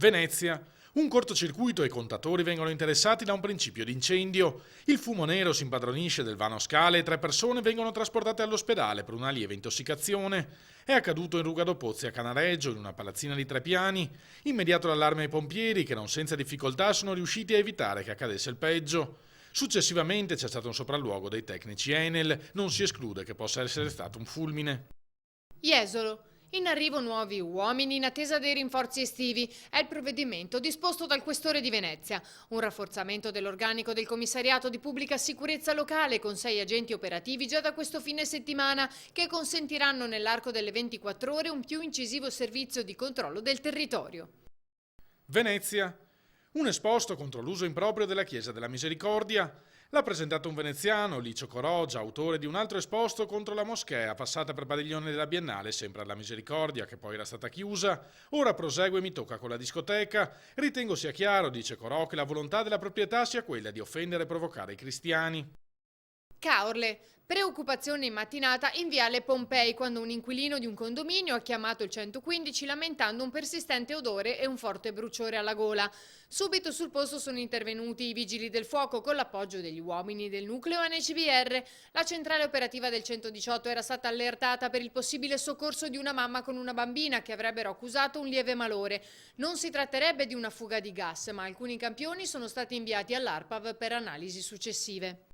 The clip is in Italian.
Venezia. Un cortocircuito e i contatori vengono interessati da un principio di incendio. Il fumo nero si impadronisce del vano scale e 3 persone vengono trasportate all'ospedale per una lieve intossicazione. È accaduto in Ruga Pozzi a Canareggio, in una palazzina di 3 piani. Immediato l'allarme ai pompieri che non senza difficoltà sono riusciti a evitare che accadesse il peggio. Successivamente c'è stato un sopralluogo dei tecnici Enel, non si esclude che possa essere stato un fulmine. Jesolo. In arrivo nuovi uomini in attesa dei rinforzi estivi. È il provvedimento disposto dal Questore di Venezia. Un rafforzamento dell'organico del Commissariato di Pubblica Sicurezza Locale con 6 agenti operativi già da questo fine settimana che consentiranno nell'arco delle 24 ore un più incisivo servizio di controllo del territorio. Venezia. Un esposto contro l'uso improprio della Chiesa della Misericordia. L'ha presentato un veneziano, Licio Coroggia, autore di un altro esposto contro la moschea passata per padiglione della Biennale, sempre alla Misericordia, che poi era stata chiusa. Ora prosegue e mi tocca con la discoteca. Ritengo sia chiaro, dice Corò, che la volontà della proprietà sia quella di offendere e provocare i cristiani. Caorle. Preoccupazione in mattinata in viale Pompei quando un inquilino di un condominio ha chiamato il 115 lamentando un persistente odore e un forte bruciore alla gola. Subito sul posto sono intervenuti i vigili del fuoco con l'appoggio degli uomini del nucleo NCBR. La centrale operativa del 118 era stata allertata per il possibile soccorso di una mamma con una bambina che avrebbero accusato un lieve malore. Non si tratterebbe di una fuga di gas, ma alcuni campioni sono stati inviati all'ARPAV per analisi successive.